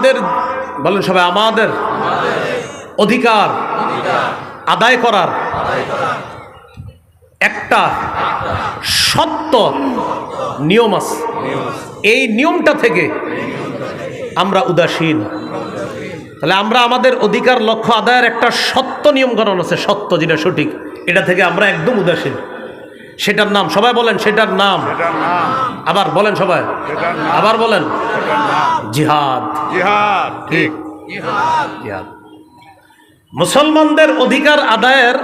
আমাদের, বলেন সবাই, আমাদের অধিকার আদায় করার একটা সত্য নিয়ম আছে। এই নিয়মটা থেকে আমরা উদাসীন। তাহলে আমরা আমাদের অধিকার লক্ষ্য আদায়ের একটা সত্য নিয়মকানুন আছে, সত্য যেটা সঠিক, এটা থেকে আমরা একদম উদাসীন। সেটার নাম, সবাই বলেন, সেটার নাম, আবার বলেন সবাই, আবার বলেন, জিহাদ। জিহাদ, ঠিক। জিহাদ। মুসলমানদের অধিকার আদায়ের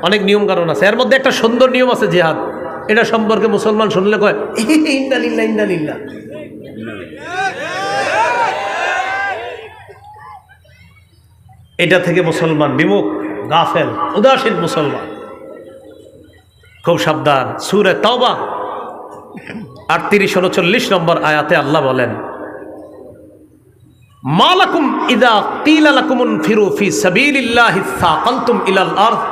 অনেক নিয়ম কানুন আছে, এর মধ্যে একটা সুন্দর নিয়ম আছে জিহাদ। এটা সম্পর্কে মুসলমান শুনলে কয় ইন্না লিল্লাহ ইন্না লিল্লাহ। এটা থেকে মুসলমান বিমুখ, গাফেল, উদাসীন মুসলমান। খুব সাবধান। সূরা তাওবা 38-39 নম্বর আয়াতে আল্লাহ বলেন, মা লাকুম ইযা কিলা লাকুম ইনফিরু ফি সাবিলিল্লাহি সাকালতুম ইলাল আরদ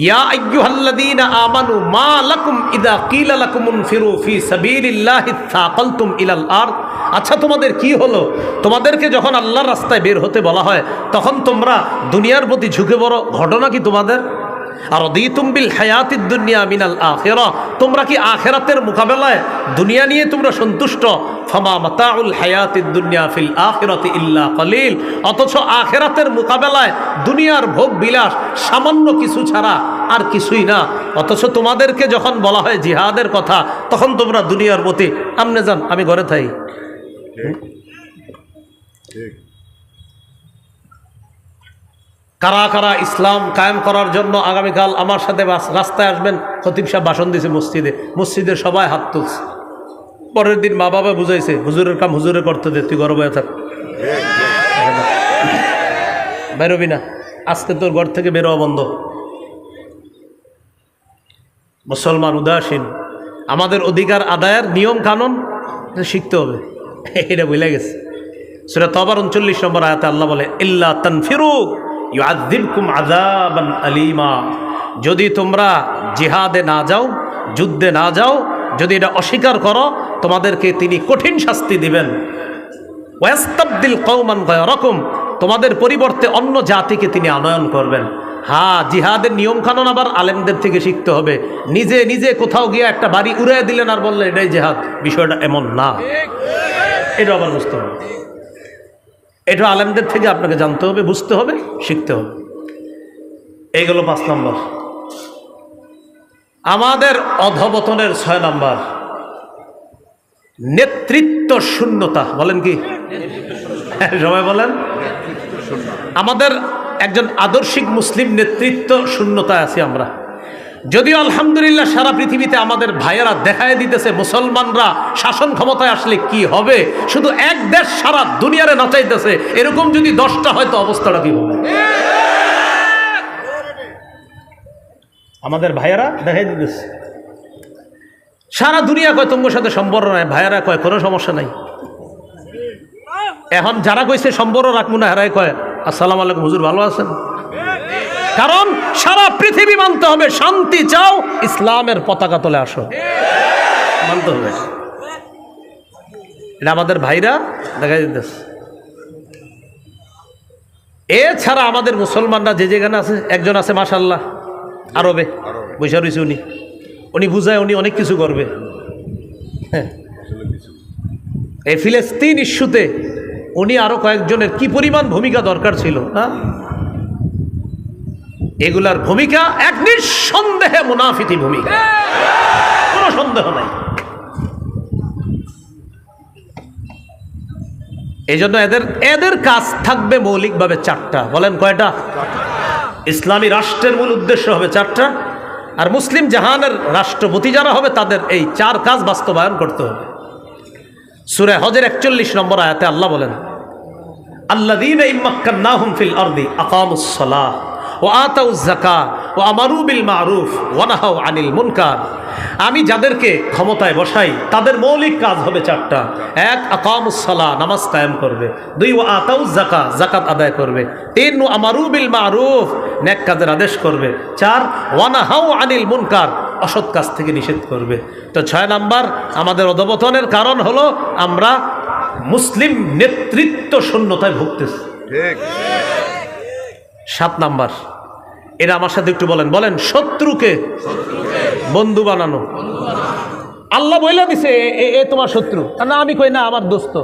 ইয়া আইয়ুহাল্লাযীনা আমানু মা লাকুম ইযা কিলা লাকুম ইনফিরু ফি সাবিলিল্লাহি সাকালতুম ইলাল আরদ। আচ্ছা, তোমাদের কি হলো? তোমাদেরকে যখন আল্লাহর রাস্তায় বের হতে বলা হয় তখন তোমরা দুনিয়ার প্রতি ঝুঁকে পড়ো, ঘটনা কি তোমাদের? আর রাদিতুম বিল হায়াতিদ দুনিয়া মিনাল আখিরাহ, তোমরা কি আখিরাতের মোকাবেলায় দুনিয়া নিয়ে তোমরা সন্তুষ্ট? ফামা মাতাউল হায়াতিদ দুনিয়া ফিল আখিরাতি ইল্লা কলিল, অথচ আখিরাতের মোকাবেলায় দুনিয়ার ভোগ বিলাস সামান্য কিছু ছাড়া আর কিছুই না। অথচ তোমাদেরকে যখন বলা হয় জিহাদের কথা তখন তোমরা দুনিয়ার প্রতি আমনে যান, আমি ঘরে থাকি। কারা কারা ইসলাম কায়েম করার জন্য আগামীকাল আমার সাথে রাস্তায় আসবেন? খতিব সাহেব ভাষণ দিয়েছে মসজিদে সবাই হাত তুলছে। পরের দিন মা বাবা বুঝাইছে, হুজুরের কাম হুজুরে করতে দে, তুই ঘরে বয়ে থাক, বেরোবি না, আজকে তোর ঘর থেকে বেরোয়া বন্ধ। মুসলমান উদাসীন। আমাদের অধিকার আদায়ের নিয়ম কানুন শিখতে হবে, এটা ভুলে গেছে। সূরা তাওবার 39 নম্বর আয়াতে আল্লাহ বলে, ইল্লা তানফিরু ইউআযযিবকুম আযাবান আলীমা, যদি তোমরা জিহাদে না যাও, যুদ্ধে না যাও, যদি এটা অস্বীকার করো, তোমাদেরকে তিনি কঠিন শাস্তি দিবেন। ওয়াস্তাবদিল কওমান গায়রাকুম, তোমাদের পরিবর্তে অন্য জাতিকে তিনি আনয়ন করবেন। হ্যাঁ, জিহাদের নিয়মকানুন আবার আলেমদের থেকে শিখতে হবে। নিজে নিজে কোথাও গিয়ে একটা বাড়ি উড়াই দিলেন আর বললেন এটাই জিহাদ, বিষয়টা এমন না। এটা আবার বুঝতে হবে, এটা আলেমদের থেকে আপনাকে জানতে হবে, বুঝতে হবে, শিখতে হবে। এইগুলো 5 নম্বর। আমাদের অধঃপতনের 6 নম্বর, নেতৃত্ব শূন্যতা। বলেন কি? সবাই বলেন। আমাদের একজন আদর্শিক মুসলিম নেতৃত্ব শূন্যতায় আছি আমরা। যদিও আলহামদুলিল্লাহ সারা পৃথিবীতে আমাদের ভাইয়েরা দেখায় দিতেছে মুসলমানরা শাসন ক্ষমতায় আসলে কি হবে, শুধু এক দেশ সারা দুনিয়ারে নাচাইতেছে। এরকম যদি 10টা হয় তো অবস্থাটা কি হবে? আমাদের ভাইয়েরা দেখাই দিতেছে, সারা দুনিয়া কয় তোমার সাথে সম্পর্ক নাই, ভাইয়েরা কয় কোনো সমস্যা নাই। এখন যারা কইছে সম্পর্ক রাখবো না, হেরাই কয় আসসালামু আলাইকুম হুজুর, ভালো আছেন? কারণ সারা পৃথিবী মানতে হবে, শান্তি চাও ইসলামের পতাকা তলে আসো, মানতে হবে। এটা আমাদের ভাইরা দেখাই দিতেছে। এছাড়া আমাদের মুসলমানরা যে যেখানে আছে, একজন আছে মাশাআল্লাহ আরবে বৈশা রয়েছে, উনি বুঝায়, উনি অনেক কিছু করবে। এই ফিলিস্তিন ইস্যুতে উনি আরো কয়েকজনের কি পরিমাণ ভূমিকা দরকার ছিল না? এগুলার ভূমিকা এক নিঃসন্দেহে মুনাফিকি ভূমিকা, কোনো সন্দেহ নাই। এই জন্য এদের কাজ থাকবে মৌলিকভাবে 4টা। বলেন কয়টা? ইসলামী রাষ্ট্রের মূল উদ্দেশ্য হবে 4টা, আর মুসলিম জাহানের রাষ্ট্রপতি যারা হবে তাদের এই 4 কাজ বাস্তবায়ন করতে হবে। সূরা হজের 41 নম্বর আয়াতে আল্লাহ বলেন, আল্লাযীনা ইম্মাক্কান্নাহুম ফিল আরদি আকামুস সালাহ ওয়া আতাউয যাকাত ওয়া আমারু বিল মা'রুফ ওয়া নাহাউ আনিল মুনকার। আমি যাদেরকে ক্ষমতায় বসাই তাদের মৌলিক কাজ হবে 4টা। 1, আকামুস সালাহ, নামাজ কায়েম করবে। 2, ওয়া আতাউয যাকাত, যাকাত আদায় করবে। 3, ওয়া আমারু বিল মা'রুফ, নেক কাজের আদেশ করবে। 4, ওয়া নাহাউ আনিল মুনকার, অসৎ কাজ থেকে নিষেধ করবে। তো 6 নাম্বার আমাদের অধঃপতনের কারণ হলো আমরা মুসলিম নেতৃত্ব শূন্যতায় ভুগতেছে। 7 নাম্বার, এরা আমার সাথে একটু বলেন, বলেন শত্রুকে বন্ধু বানানো। আল্লাহ বলে দিছে এ তোমার শত্রু, না আমি কই না আমার দোস্ত।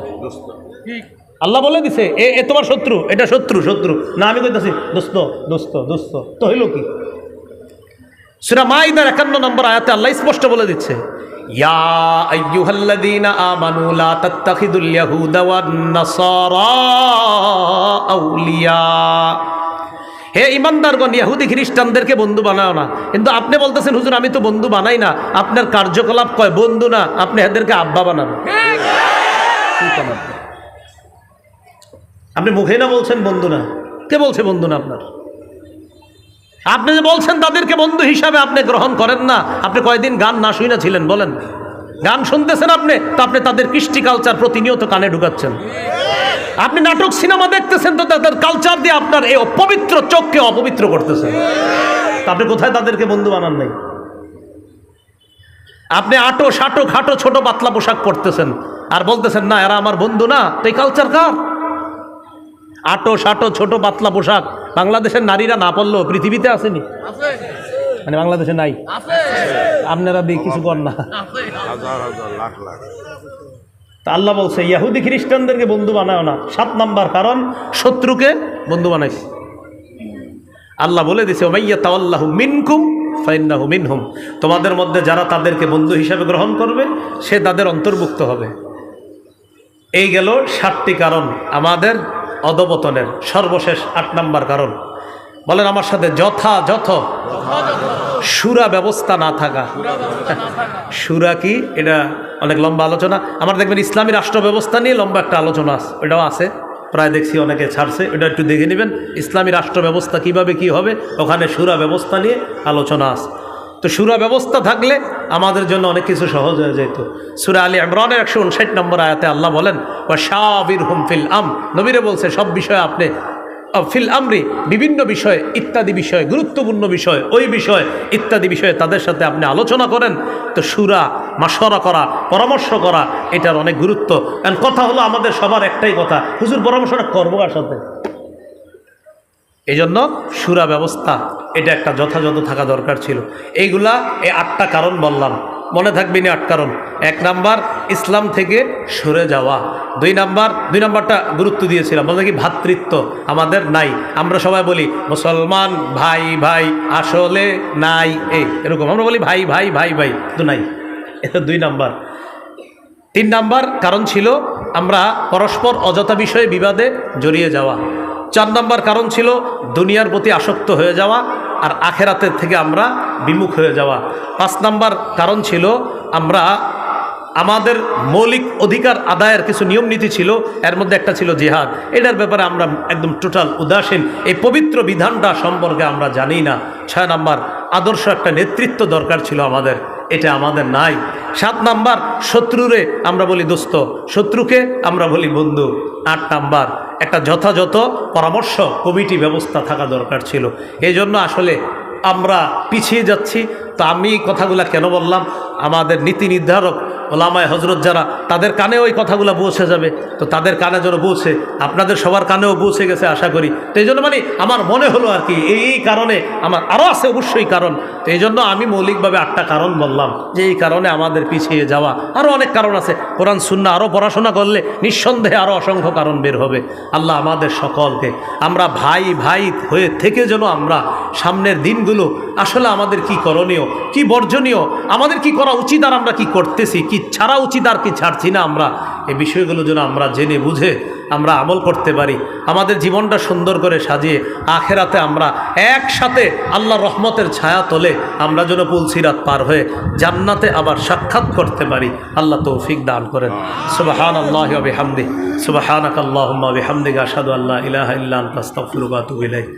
আল্লাহ বলে দিছে এ তোমার শত্রু, এটা শত্রু শত্রু, না আমি কইতাছি দোস্ত দোস্ত দোস্ত। তো হইল কি? সূরা মাইদার 51 নম্বর আয়াতে আল্লাহ স্পষ্ট বলে দিচ্ছে, ইয়া আইয়ুহাল্লাযীনা আমানু লা তাত্তাখিদুল ইয়াহুদা ওয়ান নাসারা আউলিয়া। হে ইমানদারগণ, ইহুদি খ্রিস্টানদেরকে বন্ধু বানাও না। কিন্তু আপনি বলতেছেন হুজুর আমি তো বন্ধু বানাই না, আপনার কার্যকলাপ কয় বন্ধু না, আপনি এদেরকে আব্বা বানান। আপনি মুখে না বলছেন বন্ধু না, কে বলছে বন্ধু না? আপনি যে বলছেন তাদেরকে বন্ধু হিসাবে আপনি গ্রহণ করেন না। আপনি কয়দিন গান না শুনে ছিলেন বলেন? গান শুনতেছেন আপনি, তো আপনি তাদের কৃষ্টি কালচার প্রতিনিয়ত কানে ঢুকাচ্ছেন। আপনি নাটক সিনেমা দেখতেছেন, তো তাদের কালচার দিয়ে আপনার এই অপবিত্র চোখকে অপবিত্র করতেছেন। আপনি কোথায় তাদেরকে বন্ধু বানান নাই? আপনি আটো শাটো খাটো ছোট পাতলা পোশাক পরতেছেন আর বলতেছেন না এরা আমার বন্ধু না। তো এই কালচার কার? আটো শাটো ছোট পাতলা পোশাক বাংলাদেশের নারীরা না পড়লেও পৃথিবীতে আসেনি, মানে বাংলাদেশে নাই। আপনারা দিয়ে কিছু কর না। তা আল্লাহ বলছে ইহুদি খ্রিস্টানদেরকে বন্ধু বানাও না। 7 নাম্বার কারণ, শত্রুকে বন্ধু বানাইছে। আল্লাহ বলে দিছে ওমাইয়া তাওয়াল্লাহু মিনকুম ফাইন্নাহু মিনহুম, তোমাদের মধ্যে যারা তাদেরকে বন্ধু হিসাবে গ্রহণ করবে সে তাদের অন্তর্ভুক্ত হবে। এই গেল 7টি কারণ আমাদের অধপতনের। সর্বশেষ 8 নাম্বার কারণ, বলেন আমার সাথে, যথাযথ সুরা ব্যবস্থা না থাকা। সুরা কি? এটা অনেক লম্বা আলোচনা। আমার দেখবেন ইসলামী রাষ্ট্র ব্যবস্থা নিয়ে লম্বা একটা আলোচনা আছে, ওটাও আছে, প্রায় দেখছি অনেকে ছাড়ছে, ওটা একটু দেখে নেবেন। ইসলামী রাষ্ট্র ব্যবস্থা কিভাবে কি হবে, ওখানে সুরা ব্যবস্থা নিয়ে আলোচনা আছে। তো সুরা ব্যবস্থা থাকলে আমাদের জন্য অনেক কিছু সহজ হয়ে যেত। সূরা আলী ইমরানের 159 নম্বর আয়াতে আল্লাহ বলেন ওয়াশাবিরহুম ফিল নবীরে বলছে সব বিষয়ে আপনি ফিল আমরি, বিভিন্ন বিষয় ইত্যাদি বিষয়, গুরুত্বপূর্ণ বিষয়, ওই বিষয় ইত্যাদি বিষয়ে তাদের সাথে আপনি আলোচনা করেন। তো সুরা মাশওয়ারা করা, পরামর্শ করা, এটার অনেক গুরুত্ব। কারণ কথা হলো আমাদের সবার একটাই কথা, হুজুর পরামর্শটা করবো কার সাথে? এই জন্য সুরা ব্যবস্থা এটা একটা যথাযথ থাকা দরকার ছিল। এইগুলা এই 8টা কারণ বললাম, মনে থাকবে না 8 কারণ। 1 নাম্বার ইসলাম থেকে সরে যাওয়া। 2 নাম্বারটা গুরুত্ব দিয়েছিলাম, বলতে কি ভ্রাতৃত্ব আমাদের নাই। আমরা সবাই বলি মুসলমান ভাই ভাই, আসলে নাই। এরকম আমরা বলি ভাই ভাই ভাই ভাই, তো নাই। এটা 2 নাম্বার। 3 নাম্বার কারণ ছিল আমরা পরস্পর অযথা বিষয়ে বিবাদে জড়িয়ে যাওয়া। 4 নাম্বার কারণ ছিল দুনিয়ার প্রতি আসক্ত হয়ে যাওয়া আর আখেরাতের থেকে আমরা বিমুখ হয়ে যাওয়া। 5 নাম্বার কারণ ছিল আমরা আমাদের মৌলিক অধিকার আদায়ের কিছু নিয়ম নীতি ছিল, এর মধ্যে একটা ছিল জিহাদ। এটার ব্যাপারে আমরা একদম টোটাল উদাসীন, এই পবিত্র বিধানটা সম্পর্কে আমরা জানি না। 6 নাম্বার আদর্শ একটা নেতৃত্ব দরকার ছিল আমাদের, এটা আমাদের নাই। 7 নাম্বার শত্রুরে আমরা বলি দোস্ত, শত্রুকে আমরা বলি বন্ধু। 8 নাম্বার একটা যথাযথ পরামর্শ কমিটি ব্যবস্থা থাকা দরকার ছিল। এই জন্য আসলে আমরা পিছিয়ে যাচ্ছি। তো আমি কথাগুলা কেন বললাম, আমাদের নীতি নির্ধারক ওলামায়ে হজরত যারা, তাদের কানে ওই কথাগুলো পৌঁছে যাবে। তো তাদের কানে যেন পৌঁছে, আপনাদের সবার কানেও পৌঁছে গেছে আশা করি। তো এই জন্য মানে আমার মনে হলো আর কি, এই কারণে আমার আরও আছে অবশ্যই কারণ। তো এই জন্য আমি মৌলিকভাবে 8টা কারণ বললাম, যে এই কারণে আমাদের পিছিয়ে যাওয়া। আরও অনেক কারণ আছে, কোরআন সুন্নাহ আরও পড়াশোনা করলে নিঃসন্দেহে আরও অসংখ্য কারণ বের হবে। আল্লাহ আমাদের সকলকে আমরা ভাই ভাই হয়ে থেকে যেন আমরা সামনের দিনগুলো আসলে আমাদের কি করণীয়, কি বর্জনীয়, আমাদের কি করা উচিত আর আমরা কি করতেছি, কি ছাড়া উচিত আর কি ছাড়ছি না, আমরা এই বিষয়গুলো যেন আমরা জেনে বুঝে আমরা আমল করতে পারি। আমাদের জীবনটা সুন্দর করে সাজিয়ে আখেরাতে আমরা একসাথে আল্লাহর রহমতের ছায়া তলে আমরা যেন পুলসিরাত পার হয়ে জান্নাতে আবার সাক্ষাৎ করতে পারি। আল্লাহ তৌফিক দান করেন। সুবহানাল্লাহি ওয়া বিহামদিহি, সুবহানাকাল্লাহুম্মা ওয়া বিহামদিকা আশহাদু আল্লা ইলাহা ইল্লা আনতা আস্তাগফিরুকা ওয়া আতুবু ইলাইক।